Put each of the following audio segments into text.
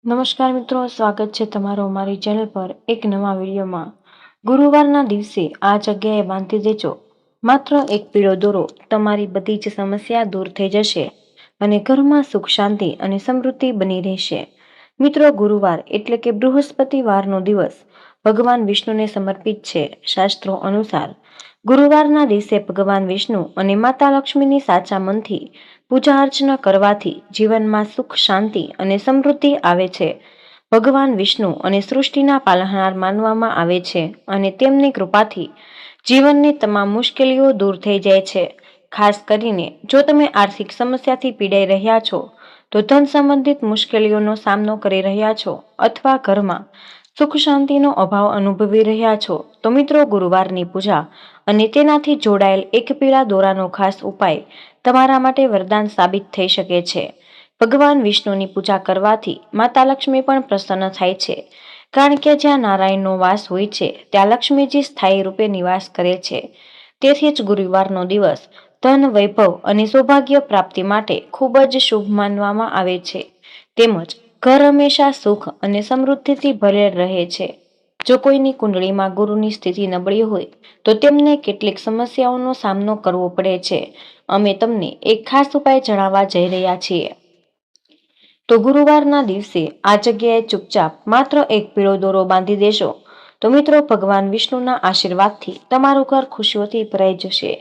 નમસ્કાર મિત્રો, સ્વાગત છે તમારો મારી ચેનલ પર એક નવા વિડીયોમાં। ગુરુવારના દિવસે આ જગ્યાએ બાંધી દેજો માત્ર એક પીળો દોરો, તમારી બધી જ સમસ્યા દૂર થઈ જશે અને ઘરમાં સુખ શાંતિ અને સમૃદ્ધિ બની રહેશે। મિત્રો, ગુરુવાર એટલે કે બૃહસ્પતિવારનો દિવસ ભગવાન વિષ્ણુને સમર્પિત છે। શાસ્ત્રો અનુસાર ગુરુવારના દિવસે ભગવાન વિષ્ણુ અને માતા લક્ષ્મીની સાચા મનથી પૂજા અર્ચના કરવાથી જીવનમાં સુખ શાંતિ અને સમૃદ્ધિ આવે છે। ભગવાન વિષ્ણુ અને સૃષ્ટિના પાલનહાર માનવામાં આવે છે અને તેમની કૃપાથી જીવનની તમામ મુશ્કેલીઓ દૂર થઈ જાય છે। ખાસ કરીને જો તમે આર્થિક સમસ્યાથી પીડાઈ રહ્યા છો, તો ધન સંબંધિત મુશ્કેલીઓનો સામનો કરી રહ્યા છો અથવા ઘરમાં સુખ શાંતિનો અભાવ અનુભવી રહ્યા છો, તો મિત્રો, ગુરુવારની પૂજા અને તેનાથી જોડાયેલ એક પીળા દોરાનો ખાસ ઉપાય તમારા માટે વરદાન સાબિત થઈ શકે છે। ભગવાન વિષ્ણુની પૂજા કરવાથી માતા લક્ષ્મી પણ પ્રસન્ન થાય છે, કારણ કે જ્યાં નારાયણનો વાસ હોય છે ત્યાં લક્ષ્મીજી સ્થાયી રૂપે નિવાસ કરે છે। તેથી જ ગુરુવારનો દિવસ ધન, વૈભવ અને સૌભાગ્ય પ્રાપ્તિ માટે ખૂબ જ શુભ માનવામાં આવે છે। તેમજ ઘર હંમેશા સુખ અને સમૃદ્ધિથી ભરેલ રહે છે। જો કોઈની કુંડળીમાં ગુરુની સ્થિતિ નબળી હોય તો તેમને કેટલીક સમસ્યાઓનો સામનો કરવો પડે છે। અમે તમને એક ખાસ ઉપાય જણાવવા જઈ રહ્યા છીએ। તો ગુરુવારના દિવસે આ જગ્યાએ ચૂપચાપ માત્ર એક પીળો દોરો બાંધી દેશો તો મિત્રો, ભગવાન વિષ્ણુના આશીર્વાદથી તમારું ઘર ખુશીઓથી ભરાઈ જશે,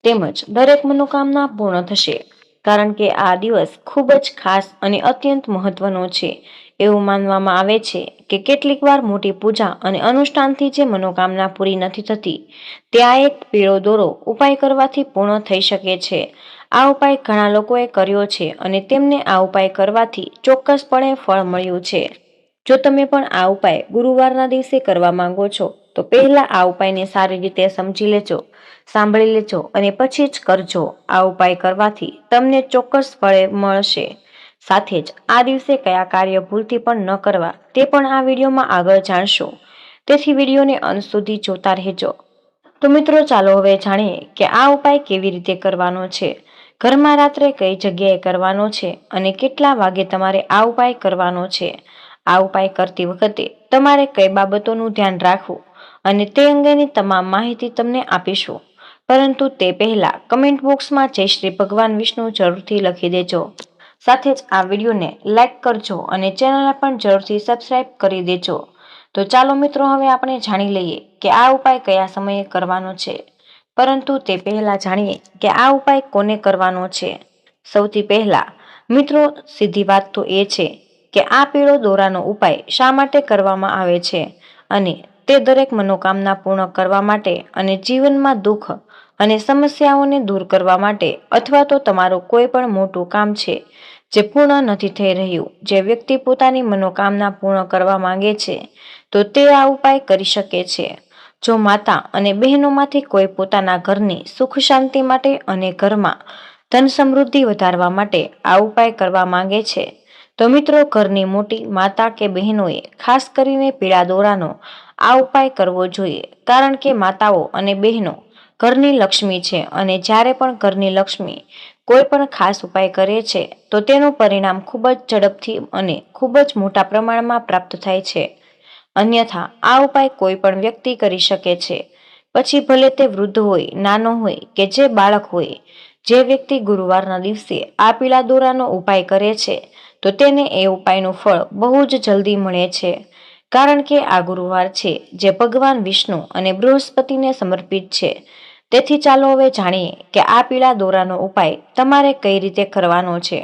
તેમજ દરેક મનોકામના પૂર્ણ થશે। કારણ કે આ દિવસ ખૂબ જ ખાસ અને અત્યંત મહત્વનો છે। એવું માનવામાં આવે છે કે કેટલીક વાર મોટી પૂજા અને અનુષ્ઠાનથી જે મનોકામના પૂરી નથી થતી, ત્યાં એક પીળો દોરો ઉપાય કરવાથી પૂર્ણ થઈ શકે છે। આ ઉપાય ઘણા લોકોએ કર્યો છે અને તેમને આ ઉપાય કરવાથી ચોક્કસપણે ફળ મળ્યું છે। જો તમે પણ આ ઉપાય ગુરુવારના દિવસે કરવા માંગો છો તો પહેલા આ ઉપાયને સારી રીતે સમજી લેજો, સાંભળી લેજો અને પછી જ કરજો। આ ઉપાય કરવાથી તમને ચોક્કસ ફળ મળશે। સાથે જ આ દિવસે કયા કાર્ય ભૂલથી પણ ન કરવા તે પણ આ વિડીયોમાં આગળ જાણશો, તેથી વિડીયોને અંત સુધી જોતા રહેજો। તો મિત્રો, ચાલો હવે જાણીએ કે આ ઉપાય કેવી રીતે કરવાનો છે, ઘરમાં રાત્રે કઈ જગ્યાએ કરવાનો છે અને કેટલા વાગે તમારે આ ઉપાય કરવાનો છે। આ ઉપાય કરતી વખતે તમારે કઈ બાબતોનું ધ્યાન રાખવું અને તે અંગેની તમામ માહિતી તમને આપીશું, પરંતુ તે પહેલા કમેન્ટ બોક્સમાં જય શ્રી ભગવાન વિષ્ણુ જરૂરથી લખી દેજો। સાથે જ આ વિડીયોને લાઈક કરજો અને ચેનલને પણ જરૂરથી સબસ્ક્રાઇબ કરી દેજો। તો ચાલો મિત્રો, હવે આપણે જાણી લઈએ કે આ ઉપાય કયા સમયે કરવાનો છે, પરંતુ તે પહેલા જાણીએ કે આ ઉપાય કોને કરવાનો છે। સૌથી પહેલા મિત્રો, સીધી વાત તો એ છે કે આ પીળો દોરાનો ઉપાય શા માટે કરવામાં આવે છે, અને તે દરેક મનોકામના પૂર્ણ કરવા માટે અને જીવનમાં દુઃખ અને સમસ્યાઓને દૂર કરવા માટે, અથવા તો તમારું કોઈ પણ મોટું કામ છે જે પૂર્ણ નથી થઈ રહ્યું, જે વ્યક્તિ પોતાની મનોકામના પૂર્ણ કરવા માંગે છે તો તે આ ઉપાય કરી શકે છે। જો માતા અને બહેનોમાંથી કોઈ પોતાના ઘરની સુખ શાંતિ માટે અને ઘરમાં ધન સમૃદ્ધિ વધારવા માટે આ ઉપાય કરવા માંગે છે, તો મિત્રો, ઘરની મોટી માતા કે બહેનોએ ખાસ કરીને પીળા દોરાનો આ ઉપાય કરવો જોઈએ, કારણ કે માતાઓ અને બહેનો ઘરની લક્ષ્મી છે અને જ્યારે પણ ઘરની લક્ષ્મી કોઈ પણ ખાસ ઉપાય કરે છે તો તેનું પરિણામ ખૂબ જ ઝડપથી અને ખૂબ જ મોટા પ્રમાણમાં પ્રાપ્ત થાય છે। અન્યથા આ ઉપાય કોઈ પણ વ્યક્તિ કરી શકે છે, પછી ભલે તે વૃદ્ધ હોય, નાનો હોય કે જે બાળક હોય। જે વ્યક્તિ ગુરુવારના દિવસે આ પીળા દોરાનો ઉપાય કરે છે તો તેને એ ઉપાયનું ફળ બહુ જ જલ્દી મળે છે, કારણ કે આ ગુરુવાર છે જે ભગવાન વિષ્ણુ અને બૃહસ્પતિને સમર્પિત છે। તેથી ચાલો હવે જાણીએ કે આ પીળા દોરાનો ઉપાય તમારે કઈ રીતે કરવાનો છે,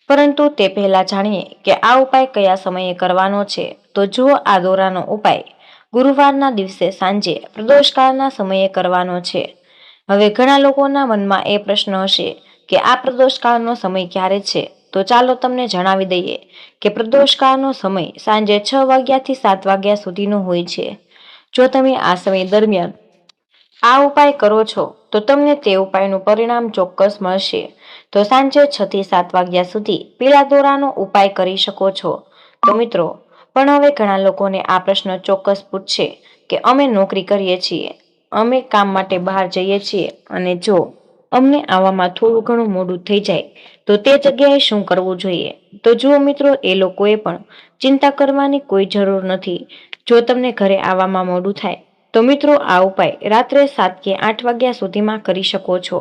પરંતુ તે પહેલા જાણીએ કે આ ઉપાય કયા સમયે કરવાનો છે। તો જુઓ, આ દોરાનો ઉપાય ગુરુવારના દિવસે સાંજે પ્રદોષકાળના સમયે કરવાનો છે। હવે ઘણા લોકોના મનમાં એ પ્રશ્ન હશે કે આ પ્રદોષકાળનો સમય ક્યારે છે, તો ચાલો તમને જણાવી દઈએ કે પ્રદોષકાળનો સમય સાંજે 6 વાગ્યાથી 7 વાગ્યા સુધીનો હોય છે। જો તમે આ સમય દરમિયાન આ ઉપાય કરો છો તો તમને તે ઉપાયનું પરિણામ ચોક્કસ મળશે। તો સાંજે 6 થી 7 વાગ્યા સુધી પીળા દોરાનો ઉપાય કરી શકો છો। તો મિત્રો, પણ હવે ઘણા લોકોને આ પ્રશ્ન ચોક્કસ પૂછશે કે અમે નોકરી કરીએ છીએ, અમે કામ માટે બહાર જઈએ છીએ, અને જો અમને આવવામાં થોડું ઘણું મોડું થઈ જાય તો તે જગ્યાએ શું કરવું જોઈએ? તો જુઓ મિત્રો, એ લોકોએ પણ ચિંતા કરવાની કોઈ જરૂર નથી. જો તમને ઘરે આવવામાં મોડું થાય તો મિત્રો આ ઉપાય રાત્રે 7 કે 8 વાગ્યા સુધીમાં કરી શકો છો.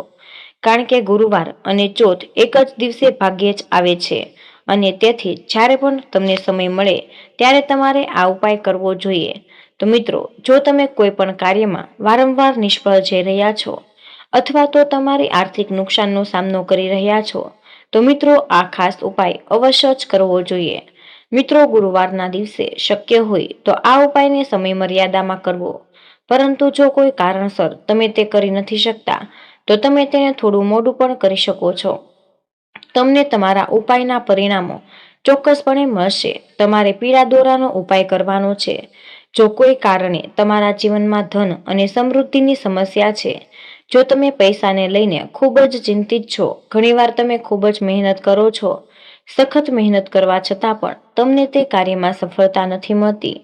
કારણ કે ગુરુવાર અને ચોથ એક જ દિવસે ભાગ્યે જ આવે છે અને તેથી જ્યારે પણ તમને સમય મળે ત્યારે તમારે આ ઉપાય કરવો જોઈએ. તો મિત્રો, જો તમે કોઈ પણ કાર્યમાં વારંવાર નિષ્ફળ જઈ રહ્યા છો અથવા તો તમારી આર્થિક નુકસાનનો સામનો કરી રહ્યા છો તો મિત્રો આ ખાસ ઉપાય અવશ્ય જ કરવો જોઈએ. મિત્રો, ગુરુવારના દિવસે શક્ય હોય તો આ ઉપાયને સમય મર્યાદામાં કરવો. પરંતુ જો કોઈ કારણસર તમે તે કરી નથી શકતા તો તમે તેને થોડું મોડું પણ કરી શકો છો. તમને તમારા ઉપાયના પરિણામો ચોક્કસપણે મળશે. તમારે પીળા દોરાનો ઉપાય કરવાનો છે. જો કોઈ કારણે તમારા જીવનમાં ધન અને સમૃદ્ધિની સમસ્યા છે, જો તમે પૈસાને લઈને ખૂબ જ ચિંતિત છો, ઘણીવાર તમે ખૂબ જ મહેનત કરો છો, સખત મહેનત કરવા છતાં પણ તમને તે કાર્યમાં સફળતા નથી મળતી,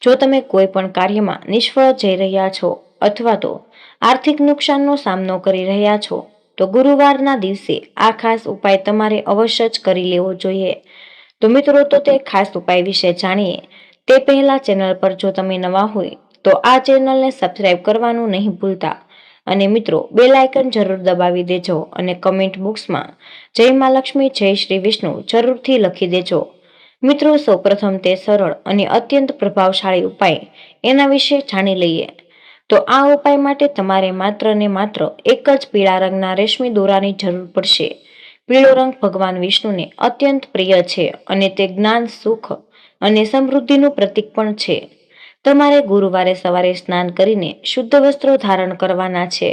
જો તમે કોઈ પણ કાર્યમાં નિષ્ફળ જઈ રહ્યા છો અથવા તો આર્થિક નુકસાનનો સામનો કરી રહ્યા છો તો ગુરુવારના દિવસે આ ખાસ ઉપાય તમારે અવશ્ય જ કરી લેવો જોઈએ. તો મિત્રો, તો તે ખાસ ઉપાય વિશે જાણીએ તે પહેલા ચેનલ પર જો તમે નવા હોય તો આ ચેનલને સબસ્ક્રાઇબ કરવાનું નહીં ભૂલતા અને મિત્રો બેલ આઇકન જરૂર દબાવી દેજો અને કમેન્ટ બોક્સમાં જય મા લક્ષ્મી, જય શ્રી વિષ્ણુ જરૂરથી લખી દેજો. મિત્રો, સૌપ્રથમ તે સરળ અને અત્યંત પ્રભાવશાળી ઉપાય એના વિશે જાણી લઈએ. તો આ ઉપાય માટે તમારે માત્ર ને માત્ર એક જ પીળા રંગના રેશમી દોરાની જરૂર પડશે. પીળો રંગ ભગવાન વિષ્ણુને અત્યંત પ્રિય છે અને તે જ્ઞાન, સુખ અને સમૃદ્ધિનું પ્રતીક પણ છે. તમારે ગુરુવારે સવારે સ્નાન કરીને શુદ્ધ વસ્ત્રો ધારણ કરવાના છે.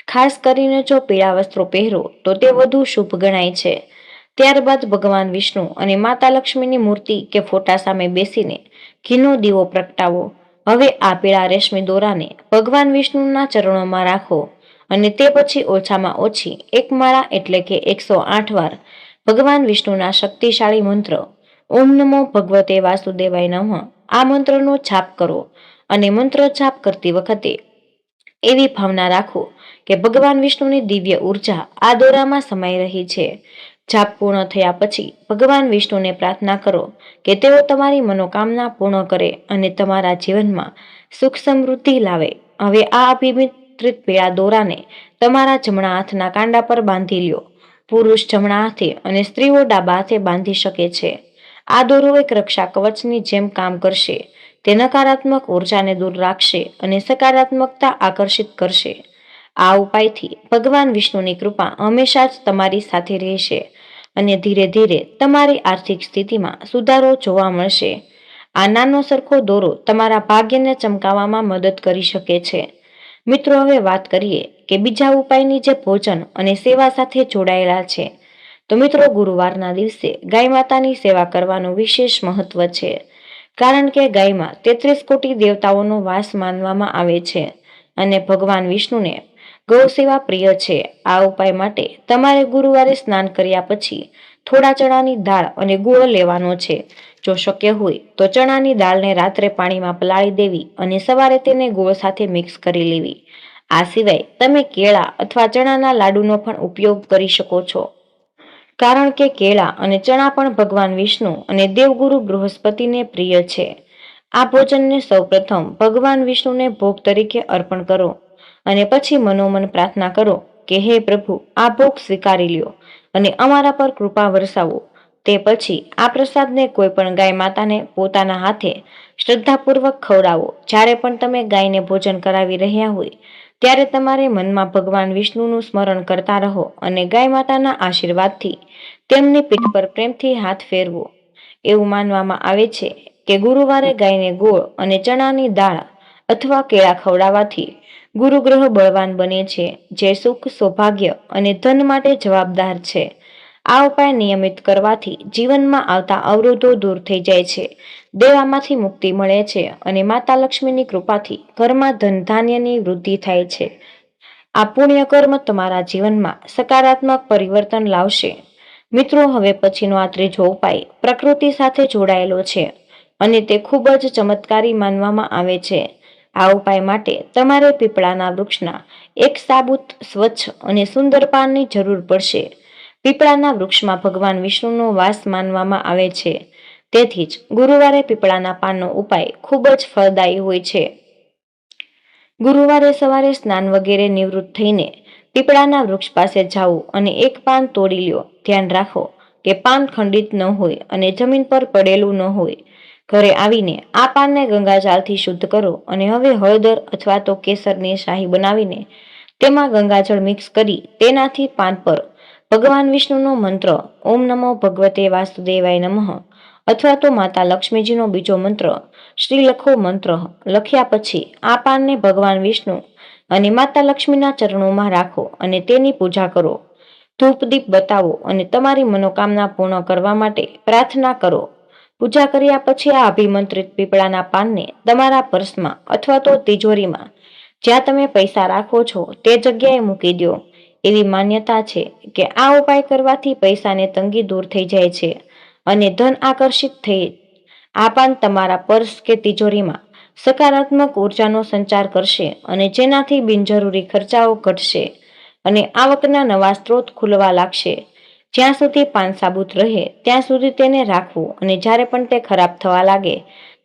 ખાસ કરીને જો પીળા વસ્ત્રો પહેરો તો તે વધુ શુભ ગણાય છે. ત્યારબાદ ભગવાન વિષ્ણુ અને માતા લક્ષ્મીની મૂર્તિ કે ફોટા સામે બેસીને ઘીનો દીવો પ્રગટાવો. હવે આ પીળા રેશમી દોરાને ભગવાન વિષ્ણુના ચરણોમાં રાખો અને તે પછી ઓછામાં ઓછી એક માળા એટલે કે 108 વાર ભગવાન વિષ્ણુના શક્તિશાળી મંત્ર ઓમ નમો ભગવતે વાસુદેવાય નમઃ આ મંત્રનો જાપ કરો અને મંત્ર જાપ કરતી વખતે એવી ભાવના રાખો કે ભગવાન વિષ્ણુની દિવ્ય ઉર્જા આ દોરામાં સમાઈ રહી છે. જાપ પૂર્ણ થયા પછી ભગવાન વિષ્ણુને પ્રાર્થના કરો કે તેઓ તમારી મનોકામના પૂર્ણ કરે અને તમારા જીવનમાં સુખ સમૃદ્ધિ લાવે. હવે આ અભિમિત્રિત પીળા દોરાને તમારા જમણા હાથના કાંડા પર બાંધી લ્યો. પુરુષ જમણા હાથે અને સ્ત્રીઓ ડાબા હાથે બાંધી શકે છે. આ દોરો એક રક્ષા કવચની જેમ કામ કરશે. તે નકારાત્મક ઉર્જાને દૂર રાખશે અને સકારાત્મકતા આકર્ષિત કરશે. આ ઉપાયથી ભગવાન વિષ્ણુની કૃપા હંમેશા જ તમારી સાથે રહેશે અને ધીરે ધીરે તમારી આર્થિક સ્થિતિમાં સુધારો જોવા મળશે. આ નાનો સરખો દોરો તમારા ભાગ્યને ચમકાવવામાં મદદ કરી શકે છે. મિત્રો, હવે વાત કરીએ કે બીજા ઉપાયની જે ભોજન અને સેવા સાથે જોડાયેલા છે. તો મિત્રો, ગુરુવારના દિવસે ગાય માતાની સેવા કરવાનું વિશેષ મહત્વ છે. કારણ કે ગાયમાં 33 કોટી દેવતાઓનો વાસ માનવામાં આવે છે અને ભગવાન વિષ્ણુને ગૌ સેવા પ્રિય છે. આ ઉપાય માટે તમારે ગુરુવારે સ્નાન કર્યા પછી થોડા ચણાની દાળ અને ગોળ લેવાનો છે. જો શક્ય હોય તો ચણાની દાળને રાત્રે પાણીમાં પલાળી દેવી અને સવારે તેને ગોળ સાથે મિક્સ કરી લેવી. આ સિવાય તમે કેળા અથવા ચણાના લાડુનો પણ ઉપયોગ કરી શકો છો. કારણ કે કેળા અને ચણા પણ ભગવાન વિષ્ણુ અને દેવગુરુ બૃહસ્પતિને પ્રિય છે. આ ભોજનને સૌપ્રથમ ભગવાન વિષ્ણુને ભોગ તરીકે અર્પણ કરો અને પછી મનોમન પ્રાર્થના કરો કે હે પ્રભુ, આ ભોગ સ્વીકારી લ્યો અને અમારા પર કૃપા વરસાવો. તે પછી આ પ્રસાદને કોઈ પણ ગાય માતાને પોતાના હાથે શ્રદ્ધાપૂર્વક ખવડાવો. જ્યારે પણ તમે ગાયને ભોજન કરાવી રહ્યા હોય ત્યારે તમારે મનમાં ભગવાન વિષ્ણુનું સ્મરણ કરતા રહો અને ગાય માતાના આશીર્વાદથી તેમની પીઠ પર પ્રેમથી હાથ ફેરવો. એવું માનવામાં આવે છે કે ગુરુવારે ગાયને ગોળ અને ચણાની દાળ અથવા કેળા ખવડાવવાથી ગુરુગ્રહ બળવાન બને છે, જે સુખ, સૌભાગ્ય અને ધન માટે જવાબદાર છે. આ ઉપાય નિયમિત કરવાથી જીવનમાં આવતા અવરોધો દૂર થઈ જાય છે, દેવામાંથી મુક્તિ મળે છે અને માતા લક્ષ્મીની કૃપાથી ઘરમાં ધન ધાન્યની વૃદ્ધિ થાય છે. આ પુણ્ય કર્મ તમારા જીવનમાં સકારાત્મક પરિવર્તન લાવશે. મિત્રો, હવે પછીનો આ ત્રીજો ઉપાય પ્રકૃતિ સાથે જોડાયેલો છે અને તે ખૂબ જ ચમત્કારી માનવામાં આવે છે. આ ઉપાય માટે તમારે પીપળાના વૃક્ષના એક સાબુત, સ્વચ્છ અને સુંદર પાનની જરૂર પડશે. પીપળાના વૃક્ષમાં ભગવાન વિષ્ણુનો વાસ માનવામાં આવે છે. તેથી જ ગુરુવારે પીપળાના પાનનો ઉપાય ખૂબ જ ફળદાયી હોય છે. ગુરુવારે સવારે સ્નાન વગેરે નિવૃત્ત થઈને પીપળાના વૃક્ષ પાસે જાઓ અને એક પાન તોડી લ્યો. ધ્યાન રાખો કે પાન ખંડિત ન હોય અને જમીન પર પડેલું ન હોય. ઘરે આવીને આ પાનને ગંગાજળથી શુદ્ધ કરો અને હવે હળદર અથવા તો કેસરની શાહી બનાવીને તેમાં ગંગાજળ મિક્સ કરી તેનાથી પાન પર ભગવાન વિષ્ણુનો મંત્ર ઓમ નમો ભગવતે વાસુદેવાય નમઃ અથવા તો માતા લક્ષ્મીજીનો બીજો મંત્ર શ્રીલખો મંત્ર લખ્યા પછી આ પાનને ભગવાન વિષ્ણુ અને માતા લક્ષ્મીના ચરણોમાં રાખો અને તેની પૂજા કરો. ધૂપ દીપ બતાવો અને તમારી મનોકામના પૂર્ણ કરવા માટે પ્રાર્થના કરો. પૂજા કર્યા પછી આ અભિમંત્રિત પીપળાના પાનને તમારા પર્સમાં અથવા તો તિજોરીમાં જ્યાં તમે પૈસા રાખો છો તે જગ્યાએ મૂકી દો. એવી માન્યતા છે કે આ ઉપાય કરવાથી પૈસાની તંગી દૂર થઈ જાય છે અને ધન આકર્ષિત થઈ. આ પાન તમારા પર્સ કે તિજોરીમાં સકારાત્મક ઉર્જાનો સંચાર કરશે અને જેનાથી બિનજરૂરી ખર્ચાઓ ઘટશે અને આવકના નવા સ્ત્રોત ખુલવા લાગશે. જ્યાં સુધી પાન સાબુત રહે ત્યાં સુધી તેને રાખવું અને જ્યારે પણ તે ખરાબ થવા લાગે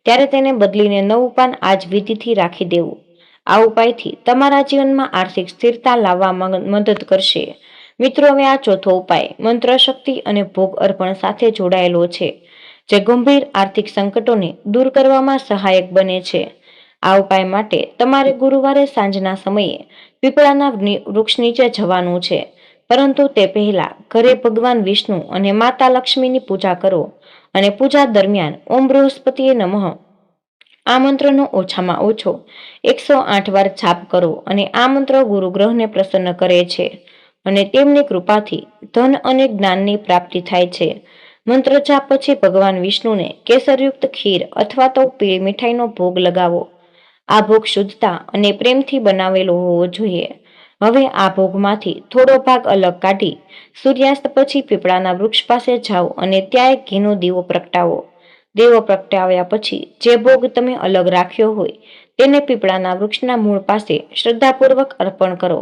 ત્યારે તેને બદલીને નવું પાન આ જ વિધિથી રાખી દેવું. આ ઉપાયથી તમારા જીવનમાં આર્થિક સ્થિરતા લાવવામાં મદદ કરશે. મિત્રો, હવે આ ચોથો ઉપાય મંત્ર શક્તિ અને ભોગ અર્પણ સાથે જોડાયેલો છે, જે ગંભીર આર્થિક સંકટોને દૂર કરવામાં સહાયક બને છે. આ ઉપાય માટે તમારે ગુરુવારે સાંજના સમયે પીપળાના વૃક્ષ નીચે જવાનું છે, પરંતુ તે પહેલા ઘરે ભગવાન વિષ્ણુ અને માતા લક્ષ્મીની પૂજા કરો અને પૂજા દરમિયાન ઓમ બૃહસ્પતિએ નમઃ આ મંત્રનો ઓછામાં ઓછો 108 વાર જાપ કરો અને આ મંત્ર ગુરુ ગ્રહને પ્રસન્ન કરે છે અને તેમની કૃપાથી ધન અને જ્ઞાનની પ્રાપ્તિ થાય છે. મંત્ર જાપ પછી ભગવાન વિષ્ણુને કેસરયુક્ત ખીર અથવા તો પીળી મીઠાઈનો ભોગ લગાવો. આ ભોગ શુદ્ધતા અને પ્રેમથી બનાવેલો હોવો જોઈએ. હવે આ ભોગમાંથી થોડો ભાગ અલગ કાઢી સૂર્યાસ્ત પછી પીપળાના વૃક્ષ પાસે જાઓ અને ત્યાં એક ઘીનો દીવો પ્રગટાવો. દીવો પ્રગટાવ્યા પછી જે ભોગ તમે અલગ રાખ્યો હોય તેને પીપળાના વૃક્ષના મૂળ પાસે શ્રદ્ધાપૂર્વક અર્પણ કરો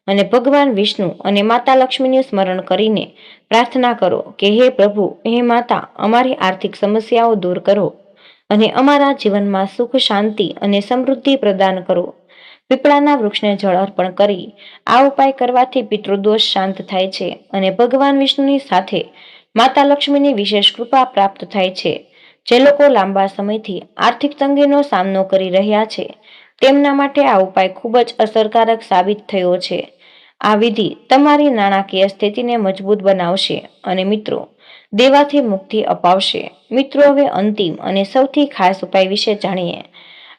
અને ભગવાન વિષ્ણુ અને માતા લક્ષ્મીને સ્મરણ કરીને પ્રાર્થના કરો કે હે પ્રભુ, હે માતા, અમારી આર્થિક સમસ્યાઓ દૂર કરો અને અમારા જીવનમાં સુખ, શાંતિ અને સમૃદ્ધિ પ્રદાન કરો. પીપળાના વૃક્ષને જળ અર્પણ કરી આ ઉપાય કરવાથી પિતૃદોષ શાંત થાય છે અને ભગવાન વિષ્ણુની સાથે માતા લક્ષ્મીની વિશેષ કૃપા પ્રાપ્ત થાય છે. જે લોકો લાંબા સમયથી આર્થિક તંગીનો સામનો કરી રહ્યા છે તેમના માટે આ ઉપાય ખૂબ જ અસરકારક સાબિત થયો છે. આ વિધિ તમારી નાણાકીય સ્થિતિને મજબૂત બનાવશે અને મિત્રો, દેવાથી મુક્તિ અપાવશે. મિત્રો, હવે અંતિમ અને સૌથી ખાસ ઉપાય વિશે જાણીએ.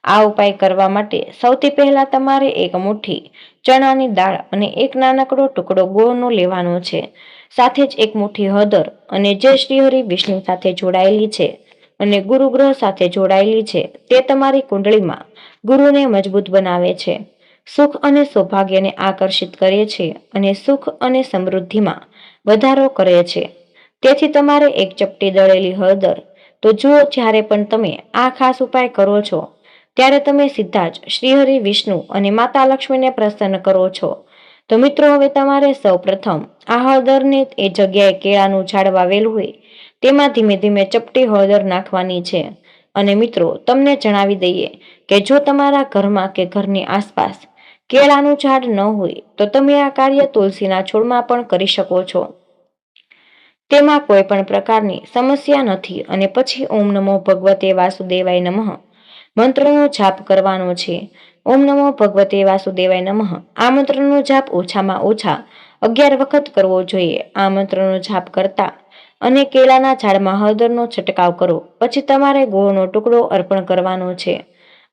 આ ઉપાય કરવા માટે સૌથી પહેલા તમારે એક મુઠ્ઠી ચણાની દાળ અને એક નાનકડો ટુકડો ગોળનો લેવાનો છે. સાથે જ એક મુઠ્ઠી હળદર અને જે શ્રીહરિ વિષ્ણુ સાથે જોડાયેલી છે અને ગુરુગ્રહ સાથે જોડાયેલી છે તે તમારી કુંડળીમાં ગુરુને મજબૂત બનાવે છે, સુખ અને સૌભાગ્યને આકર્ષિત કરે છે અને સુખ અને સમૃદ્ધિમાં વધારો કરે છે. તેથી તમારે એક ચપટી દળેલી હળદર. તો જુઓ, જ્યારે પણ તમે આ ખાસ ઉપાય કરો છો ત્યારે તમે સીધા જ શ્રીહરિ વિષ્ણુ અને માતા લક્ષ્મીને પ્રસન્ન કરો છો. તો મિત્રો, હવે તમારે સૌ પ્રથમ આ હળદરને એ જગ્યાએ કેળાનું ઝાડ વાવેલું હોય તેમાં ધીમે ધીમે ચપટી હળદર નાખવાની છે. અને મિત્રો, તમને જણાવી દઈએ કે જો તમારા ઘરમાં કે ઘરની આસપાસ કેળાનું ઝાડ ન હોય તો તમે આ કાર્ય તુલસીના છોડમાં પણ કરી શકો છો. તેમાં કોઈ પણ પ્રકારની સમસ્યા નથી. અને પછી ઓમ નમો ભગવતે વાસુદેવાય નમઃ મંત્રનો જાપ કરવાનો છે. ઓમ નમો ભગવતે વાસુદેવાય નમઃ આ મંત્રનો જાપ ઓછામાં ઓછા 11 વખત કરવો જોઈએ. આ મંત્રનો જાપ કરતા અને કેળાના ઝાડમાં હળદરનો છંટકાવ કરો. પછી તમારે ગોળનો ટુકડો અર્પણ કરવાનો છે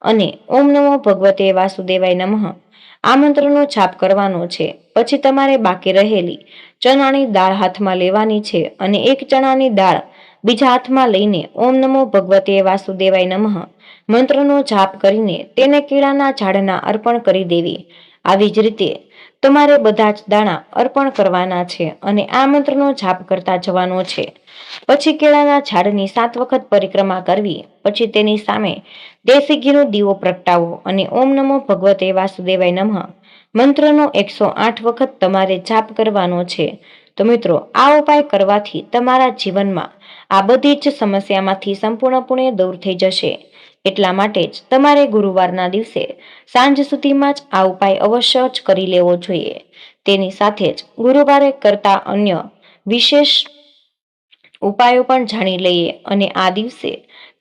અને ઓમ નમો ભગવતે વાસુદેવાય નમઃ આ મંત્રનો જાપ કરવાનો છે. પછી તમારે બાકી રહેલી ચણાની દાળ હાથમાં લેવાની છે અને એક ચણાની દાળ બીજા હાથમાં લઈને ઓમ નમો ભગવતે વાસુદેવાય નમઃ મંત્રનો જાપ કરીને તેને કેળાના ઝાડના અર્પણ કરી દેવી. આવી જ રીતે તમારે બધા જ દાણા અર્પણ કરવાના છે અને આ મંત્રનો જાપ કરતા જવાનો છે. પછી કેળાના ઝાડની 7 વખત પરિક્રમા કરવી. પછી તેની સામે દેશી ઘીનો દીવો પ્રગટાવો અને ઓમ નમો ભગવતે વાસુદેવાય નમઃ મંત્રનો 108 વખત તમારે જાપ કરવાનો છે. તો મિત્રો, આ ઉપાય કરવાથી તમારા જીવનમાં આ બધી જ સમસ્યામાંથી સંપૂર્ણપણે દૂર થઈ જશે. એટલા માટે જ તમારે ગુરુવારના દિવસે સાંજ સુધીમાં જ આ ઉપાય અવશ્ય જ કરી લેવો જોઈએ. તેની સાથે જ ગુરુવારે કરતા અન્ય વિશેષ ઉપાયો પણ જાણી લઈએ અને આ દિવસે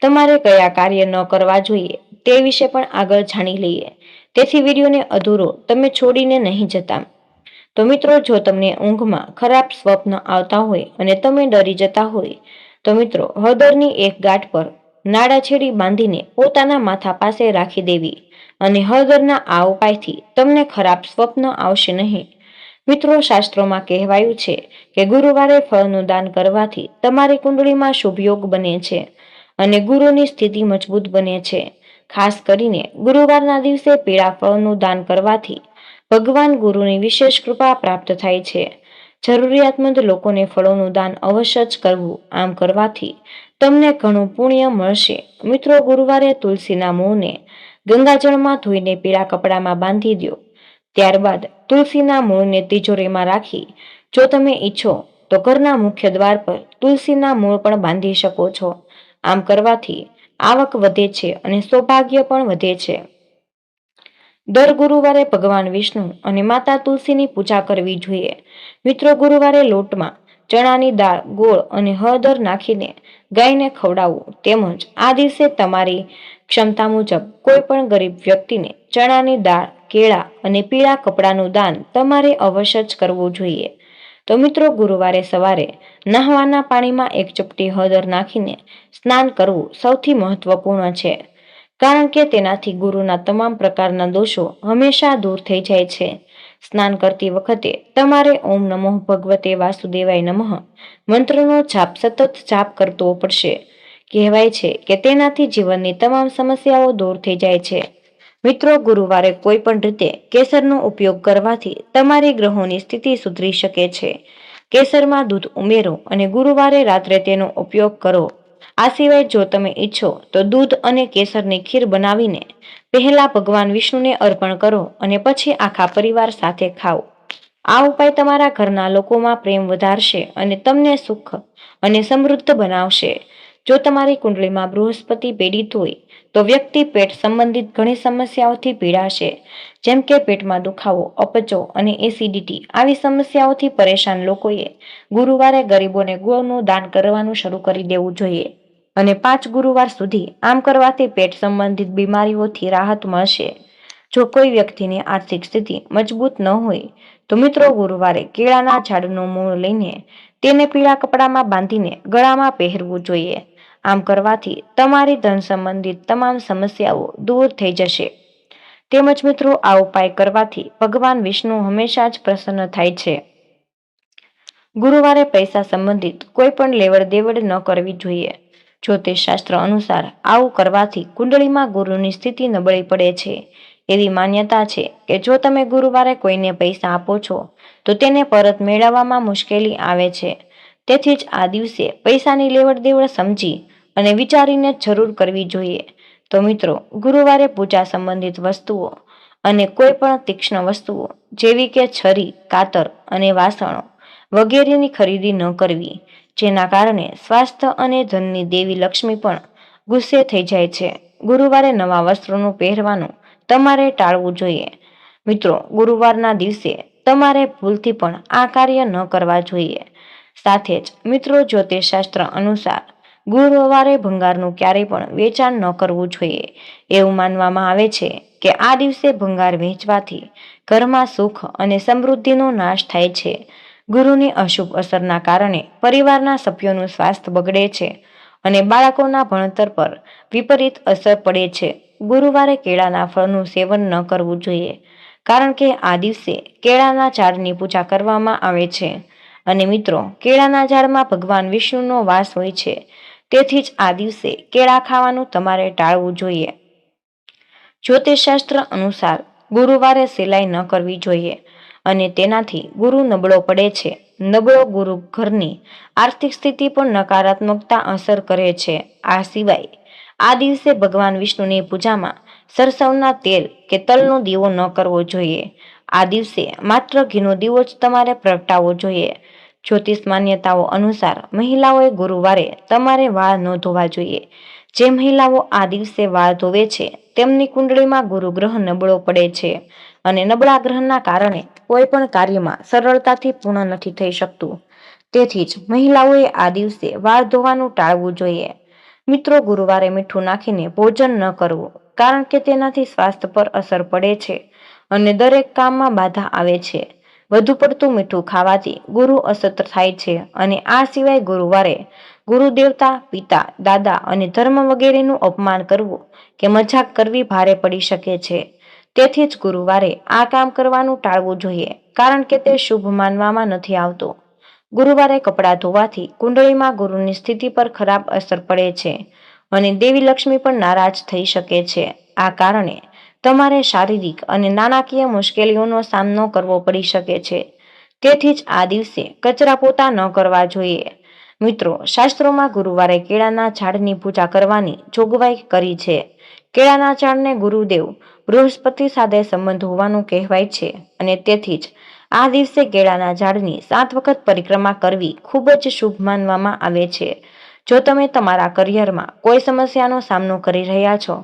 તમારે કયા કાર્ય ન કરવા જોઈએ તે વિશે પણ આગળ જાણી લઈએ. તેથી વિડીયોને અધૂરો તમે છોડીને નહીં જતા. તો મિત્રો, જો તમને ઊંઘમાં ખરાબ સ્વપ્ન આવતા હોય અને તમે ડરી જતા હોય તો મિત્રો, હળદરની એક ગાંઠ પર નાળાછેડી બાંધીને પોતાના માથા પાસે રાખી દેવી અને હળદરના આ ઉપાયથી તમને ખરાબ સ્વપ્ન આવશે નહીં. મિત્રો, શાસ્ત્રોમાં કહેવાયું છે કે ગુરુવારે ફળનું દાન કરવાથી તમારી કુંડળીમાં શુભ યોગ બને છે અને ગુરુની સ્થિતિ મજબૂત બને છે. ખાસ કરીને ગુરુવારના દિવસે પીળા ફળનું દાન કરવાથી ભગવાન ગુરુની વિશેષ કૃપા પ્રાપ્ત થાય છે. જરૂરિયાતમંદ લોકોને ફળોનું દાન અવશ્ય જ કરવું. આમ કરવાથી તમને ઘણું પુણ્ય મળશે. મિત્રો, ગુરુવારે તુલસીના મૂળને ગંગાજળમાં ધોઈને પીળા કપડામાં બાંધી દો. ત્યારબાદ તુલસીના મૂળને તિજોરીમાં રાખી જો તમે ઈચ્છો તો ઘરના મુખ્ય દ્વાર પર તુલસીના મૂળ પણ બાંધી શકો છો. આમ કરવાથી આવક વધે છે અને સૌભાગ્ય પણ વધે છે. દર ગુરુવારે ભગવાન વિષ્ણુ અને માતા તુલસીની પૂજા કરવી જોઈએ. મિત્રો, ગુરુવારે લોટમાં ચણાની દાળ, ગોળ અને હળદર નાખીને ગાયને ખવડાવવું તેમજ આ દિવસે તમારી ક્ષમતા મુજબ કોઈ પણ ગરીબ વ્યક્તિને ચણાની દાળ, કેળા અને પીળા કપડાનું દાન તમારે અવશ્ય જ કરવું જોઈએ. તો મિત્રો, ગુરુવારે સવારે નહાવાના પાણીમાં 1 ચપટી હળદર નાખીને સ્નાન કરવું સૌથી મહત્વપૂર્ણ છે. કારણ કે તેનાથી ગુરુના તમામ પ્રકારના દોષો હંમેશા દૂર થઈ જાય છે. સ્નાન કરતી વખતે તમારે ઓમ નમો ભગવતે વાસુદેવાય નમઃ મંત્રનો જાપ સતત જાપ કરવો પડશે. કહેવાય છે કે તેનાથી જીવનની તમામ સમસ્યાઓ દૂર થઈ જાય છે. મિત્રો, ગુરુવારે કોઈ પણ રીતે કેસરનો ઉપયોગ કરવાથી તમારી ગ્રહોની સ્થિતિ સુધરી શકે છે. કેસરમાં દૂધ ઉમેરો અને ગુરુવારે રાત્રે તેનો ઉપયોગ કરો. આ સિવાય જો તમે ઈચ્છો તો દૂધ અને કેસરની ખીર બનાવીને પહેલા ભગવાન વિષ્ણુને અર્પણ કરો અને પછી આખા પરિવાર સાથે ખાઓ. આ ઉપાય તમારા ઘરના લોકોમાં પ્રેમ વધારશે અને તમને સુખ અને સમૃદ્ધ બનાવશે. જો તમારી કુંડળીમાં બૃહસ્પતિ પીડિત હોય તો વ્યક્તિ પેટ સંબંધિત ઘણી સમસ્યાઓથી પીડાશે, જેમ કે પેટમાં દુખાવો, અપચો અને એસિડિટી. આવી સમસ્યાઓથી પરેશાન લોકોએ ગુરુવારે ગરીબોને ગોળનું દાન કરવાનું શરૂ કરી દેવું જોઈએ અને 5 ગુરુવાર સુધી આમ કરવાથી પેટ સંબંધિત બીમારીઓથી રાહત મળશે. જો કોઈ વ્યક્તિની આર્થિક સ્થિતિ મજબૂત ન હોય તો મિત્રો, ગુરુવારે કેળાના ઝાડનું મૂળ લઈને તેને પીળા કપડામાં બાંધીને ગળામાં પહેરવું જોઈએ. આમ કરવાથી તમારી ધન સંબંધિત તમામ સમસ્યાઓ દૂર થઈ જશે. તેમજ મિત્રો, આ ઉપાય કરવાથી ભગવાન વિષ્ણુ હંમેશા જ પ્રસન્ન થાય છે. ગુરુવારે પૈસા સંબંધિત કોઈ પણ લેવડ દેવડ ન કરવી જોઈએ. જ્યોતિષશાસ્ત્ર અનુસાર આવું કરવાથી કુંડળીમાં ગુરુની સ્થિતિ નબળી પડે છે. એવી માન્યતા છે કે જો તમે ગુરુવારે કોઈને પૈસા આપો છો તો તેને પરત મેળવવામાં મુશ્કેલી આવે છે. તેથી જ આ દિવસે પૈસાની લેવડ દેવડ સમજી અને વિચારીને જરૂર કરવી જોઈએ. તો મિત્રો, ગુરુવારે પૂજા સંબંધિત વસ્તુઓ અને કોઈ પણ તીક્ષ્ણ વસ્તુઓ જેવી કે છરી, કાતર અને વાસણો વગેરેની ખરીદી ન કરવી, જેના કારણે સ્વાસ્થ્ય અને ધનની દેવી લક્ષ્મી પણ ગુસ્સે થઈ જાય છે. ગુરુવારે નવા વસ્ત્રોનું પહેરવાનું તમારે ટાળવું જોઈએ. મિત્રો, ગુરુવારના દિવસે તમારે ભૂલથી પણ આ કાર્ય ન કરવા જોઈએ. સાથે જ મિત્રો, જ્યોતિષશાસ્ત્ર અનુસાર ગુરુવારે ભંગારનું ક્યારેય પણ વેચાણ ન કરવું જોઈએ. એવું માનવામાં આવે છે કે આ દિવસે ભંગાર વેચવાથી ઘરમાં સુખ અને સમૃદ્ધિનો નાશ થાય છે. ગુરુની અશુભ અસરના કારણે પરિવારના સભ્યોનું સ્વાસ્થ્ય બગડે છે અને બાળકોના ભણતર પર વિપરીત અસર પડે છે. ગુરુવારે કેળાના ફળનું સેવન ન કરવું જોઈએ, કારણ કે આ દિવસે કેળાના ઝાડની પૂજા કરવામાં આવે છે અને મિત્રો, કેળાના ઝાડમાં ભગવાન વિષ્ણુનો વાસ હોય છે. તેથી જ આ દિવસે કેળા ખાવાનું તમારે ટાળવું જોઈએ. જ્યોતિષશાસ્ત્ર અનુસાર ગુરુવારે સિલાઈ ન કરવી જોઈએ અને તેનાથી ગુરુ નબળો પડે છે. નબળો ગુરુ ઘરની આર્થિક સ્થિતિ પર નકારાત્મકતા અસર કરે છે. આ સિવાય આ દિવસે ભગવાન વિષ્ણુની પૂજામાં સરસવના તેલ કે તલનો દીવો ન કરવો જોઈએ. આ દિવસે માત્ર ઘીનો દીવો જ તમારે પ્રગટાવવો જોઈએ. જ્યોતિષ માન્યતાઓ અનુસાર મહિલાઓએ ગુરુવારે તમારે વાળ ન ધોવા જોઈએ. જે મહિલાઓ આ દિવસે વાળ ધોવે છે તેમની કુંડળીમાં ગુરુ ગ્રહ નબળો પડે છે અને નબળા ગ્રહના કારણે કોઈ પણ કાર્યમાં સરળતાથી પૂર્ણ નથી થઈ શકતું. તેથી જ મહિલાઓએ આ દિવસે વાળ ધોવાનું ટાળવું જોઈએ. મિત્રો, ગુરુવારે મીઠું નાખીને ભોજન ન કરવું, કારણ કે તેનાથી સ્વાસ્થ્ય પર અસર પડે છે અને દરેક કામમાં બાધા આવે છે. વધુ પડતું મીઠું ખાવાથી ગુરુ અસર થાય છે અને આ સિવાય ગુરુવારે ગુરુ દેવતા, પિતા, દાદા અને ધર્મ વગેરેનું અપમાન કરવું કે મજાક કરવી ભારે પડી શકે છે. તેથી જ ગુરુવારે આ કામ કરવાનું ટાળવું જોઈએ, કારણ કે તે શુભ માનવામાં નથી આવતું. ગુરુવારે કપડાં ધોવાથી કુંડળીમાં ગુરુની સ્થિતિ પર ખરાબ અસર પડે છે અને દેવી લક્ષ્મી પણ નારાજ થઈ શકે છે. આ કારણે તમારે શારીરિક અને નાણાકીય મુશ્કેલીઓનો સામનો કરવો પડી શકે છે. તેથી જ આ દિવસે કચરા પોતા ન કરવા જોઈએ. મિત્રો, શાસ્ત્રોમાં ગુરુવારે કેળાના ઝાડની પૂજા કરવાની જોગવાઈ કરી છે. કેળાના ઝાડને ગુરુદેવ બૃહસ્પતિ સાથે સંબંધ હોવાનું કહેવાય છે અને તેથી જ આ દિવસે કેળાના ઝાડની 7 વખત પરિક્રમા કરવી ખૂબ જ શુભ માનવામાં આવે છે. જો તમે તમારા કરિયરમાં કોઈ સમસ્યાનો સામનો કરી રહ્યા છો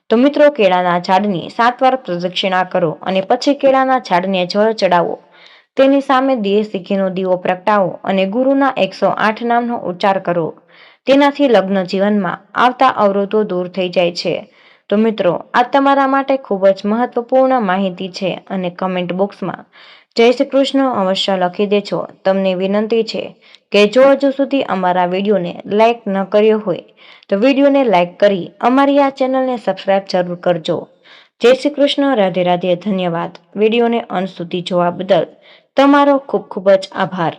તો મિત્રો, કેળાના ઝાડની 7 વાર પ્રદક્ષિણા કરો અને પછી કેળાના ઝાડને જળ ચડાવો. તેની સામે દેશી ઘીનો દીવો પ્રગટાવો અને ગુરુના 108 નામનો ઉચ્ચાર કરો. તેનાથી લગ્ન જીવનમાં આવતા અવરોધો દૂર થઈ જાય છે. તો મિત્રો, આ તમારા માટે ખૂબ જ મહત્વપૂર્ણ માહિતી છે અને કમેન્ટ બોક્સમાં જય શ્રી કૃષ્ણ અવશ્ય લખી દેજો. તમને વિનંતી છે કે જો હજુ સુધી અમારા વિડીયોને લાઈક ન કર્યો હોય તો વિડીયોને લાઈક કરી અમારી આ ચેનલને સબસ્ક્રાઇબ જરૂર કરજો. જય શ્રી કૃષ્ણ. રાધે રાધે. ધન્યવાદ. વિડીયોને અંત સુધી જોવા બદલ તમારો ખૂબ ખૂબ જ આભાર.